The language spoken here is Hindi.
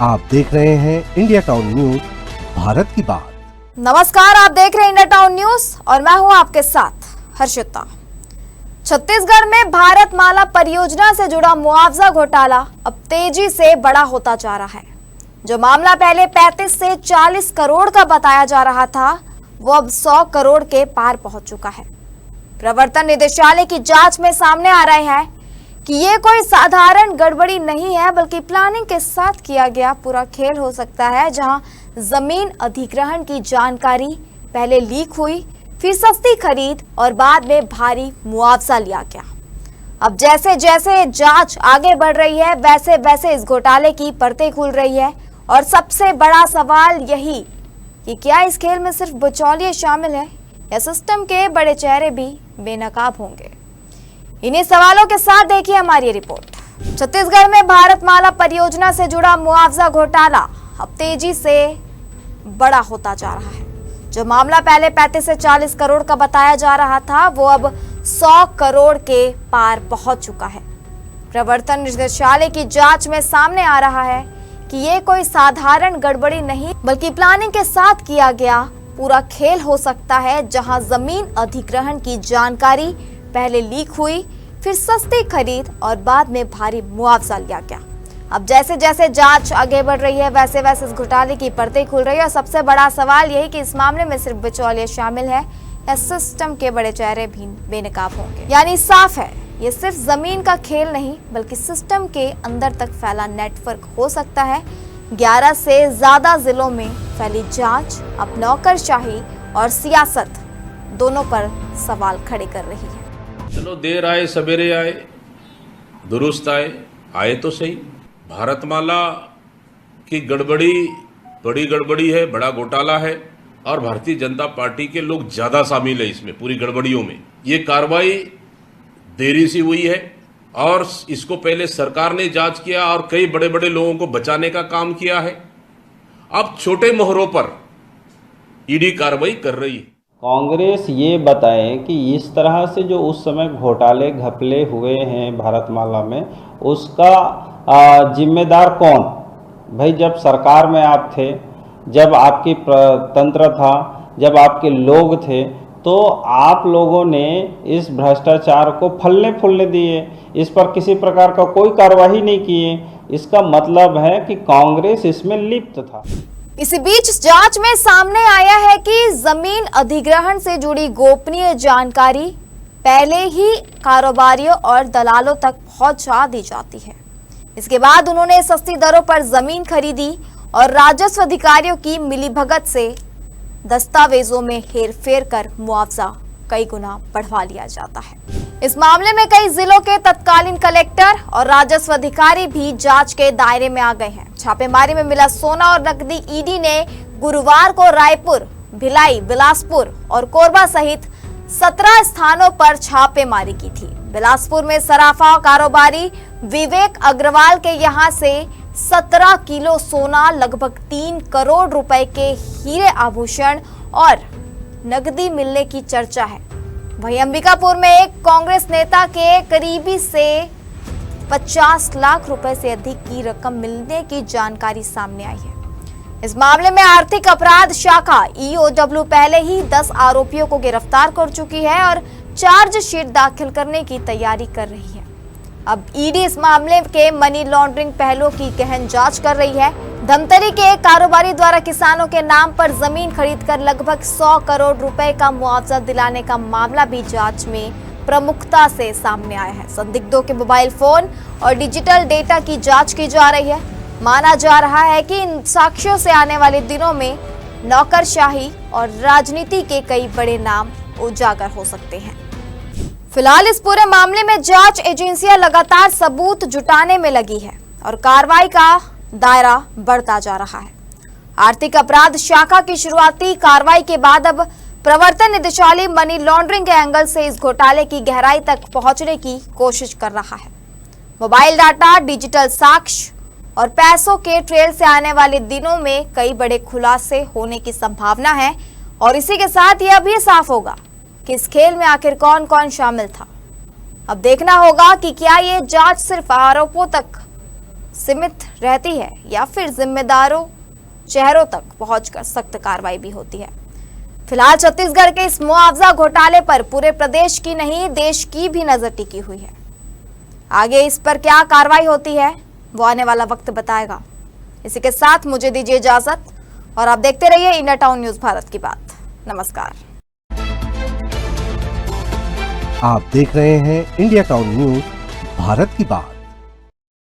आप देख रहे हैं इंडिया टाउन न्यूज, भारत की बात। नमस्कार, आप देख रहे हैं इंडिया टाउन न्यूज और मैं हूं आपके साथ हर्षिता। छत्तीसगढ़ में भारतमाला परियोजना से जुड़ा मुआवजा घोटाला अब तेजी से बड़ा होता जा रहा है। जो मामला पहले 35 से 40 करोड़ का बताया जा रहा था, वो अब 100 करोड़ के पार पहुंच चुका है। प्रवर्तन निदेशालय की जांच में सामने आ रहा है कि ये कोई साधारण गड़बड़ी नहीं है, बल्कि प्लानिंग के साथ किया गया पूरा खेल हो सकता है, जहां जमीन अधिग्रहण की जानकारी पहले लीक हुई, फिर सस्ती खरीद और बाद में भारी मुआवजा लिया गया। अब जैसे जैसे जांच आगे बढ़ रही है, वैसे वैसे इस घोटाले की परतें खुल रही है और सबसे बड़ा सवाल यही कि क्या इस खेल में सिर्फ बिचौलिए शामिल है या सिस्टम के बड़े चेहरे भी बेनकाब होंगे। इन्हीं सवालों के साथ देखिए हमारी रिपोर्ट। छत्तीसगढ़ में भारतमाला परियोजना से जुड़ा मुआवजा घोटाला अब तेजी से बड़ा होता जा रहा है। जो मामला पहले 35 से 40 करोड़ का बताया जा रहा था, वो अब 100 करोड़ के पार पहुंच चुका है। प्रवर्तन निदेशालय की जांच में सामने आ रहा है कि ये कोई साधारण गड़बड़ी नहीं, बल्कि प्लानिंग के साथ किया गया पूरा खेल हो सकता है, जहां जमीन अधिग्रहण की जानकारी पहले लीक हुई, फिर सस्ती खरीद और बाद में भारी मुआवजा लिया गया। अब जैसे जैसे जांच आगे बढ़ रही है, वैसे वैसे इस घोटाले की परतें खुल रही है और सबसे बड़ा सवाल यही कि इस मामले में सिर्फ बिचौलिए शामिल है या सिस्टम के बड़े चेहरे भी बेनकाब होंगे। यानी साफ है, ये सिर्फ जमीन का खेल नहीं, बल्कि सिस्टम के अंदर तक फैला नेटवर्क हो सकता है। 11 से ज्यादा जिलों में फैली जांच अब नौकरशाही और सियासत दोनों पर सवाल खड़े कर रही है। चलो देर आए सवेरे आए, दुरुस्त आए तो सही। भारतमाला की गड़बड़ी बड़ी गड़बड़ी है, बड़ा घोटाला है और भारतीय जनता पार्टी के लोग ज़्यादा शामिल है इसमें, पूरी गड़बड़ियों में। ये कार्रवाई देरी से हुई है और इसको पहले सरकार ने जांच किया और कई बड़े बड़े लोगों को बचाने का काम किया है। अब छोटे मोहरों पर ईडी कार्रवाई कर रही है। कांग्रेस ये बताए कि इस तरह से जो उस समय घोटाले घपले हुए हैं भारतमाला में, उसका जिम्मेदार कौन? भाई, जब सरकार में आप थे, जब आपकी तंत्र था, जब आपके लोग थे, तो आप लोगों ने इस भ्रष्टाचार को फलने फूलने दिए, इस पर किसी प्रकार का कोई कार्रवाई नहीं किए। इसका मतलब है कि कांग्रेस इसमें लिप्त था। इसी बीच जांच में सामने आया है कि जमीन अधिग्रहण से जुड़ी गोपनीय जानकारी पहले ही कारोबारियों और दलालों तक पहुंचा दी जाती है। इसके बाद उन्होंने सस्ती दरों पर जमीन खरीदी और राजस्व अधिकारियों की मिलीभगत से दस्तावेजों में हेरफेर कर मुआवजा कई गुना बढ़वा लिया जाता है। इस मामले में कई जिलों के तत्कालीन कलेक्टर और राजस्व अधिकारी भी जांच के दायरे में आ गए हैं। छापेमारी में मिला सोना और नकदी ईडी ने गुरुवार को रायपुर, भिलाई, बिलासपुर और कोरबा सहित 17 स्थानों पर छापेमारी की थी। बिलासपुर में सराफा कारोबारी विवेक अग्रवाल के यहां से 17 किलो सोना, लगभग 3 करोड़ रुपए के हीरे आभूषण और नकदी मिलने की चर्चा है। वहीं अंबिकापुर में एक कांग्रेस नेता के करीबी से 50 लाख रुपए से अधिक की रकम मिलने की जानकारी सामने आई है। इस मामले में आर्थिक अपराध शाखा ईओडब्ल्यू पहले ही 10 आरोपियों को गिरफ्तार कर चुकी है और चार्जशीट दाखिल करने की तैयारी कर रही है। अब ईडी इस मामले के मनी लॉन्ड्रिंग पहलुओं की गहन जांच कर रही है। धमतरी के एक कारोबारी द्वारा किसानों के नाम पर जमीन खरीदकर लगभग 100 करोड़ रुपए का मुआवजा दिलाने का मामला भी जांच में प्रमुखता से सामने आया है। संदिग्धों के मोबाइल फोन और डिजिटल डेटा की जांच की जा रही है। माना जा रहा है कि इन साक्ष्यों से आने वाले दिनों में नौकरशाही और राजनीति के कई बड़े नाम उजागर हो सकते हैं। फिलहाल इस पूरे मामले में जांच एजेंसियां लगातार सबूत जुटाने में लगी है और कार्रवाई का दायरा बढ़ता जा रहा है। आर्थिक अपराध शाखा की शुरुआती कार्रवाई के बाद अब प्रवर्तन निदेशालय मनी लॉन्ड्रिंग के एंगल से इस घोटाले की गहराई तक पहुंचने की कोशिश कर रहा है। मोबाइल डाटा, डिजिटल साक्ष्य और पैसों के ट्रेल से आने वाले दिनों में कई बड़े खुलासे होने की संभावना है और इसी के साथ यह भी साफ होगा कि इस खेल में आखिर कौन कौन शामिल था। अब देखना होगा कि क्या ये जांच सिर्फ आरोपों तक सीमित रहती है या फिर जिम्मेदारों चेहरों तक पहुंचकर सख्त कार्रवाई भी होती है। फिलहाल छत्तीसगढ़ के इस मुआवजा घोटाले पर पूरे प्रदेश की नहीं देश की भी नजर टिकी हुई है। आगे इस पर क्या कार्रवाई होती है वो आने वाला वक्त बताएगा। इसी के साथ मुझे दीजिए इजाजत और आप देखते रहिए इंडिया टाउन न्यूज भारत की बात। नमस्कार। आप देख रहे हैं इंडिया टाउन न्यूज भारत की बात।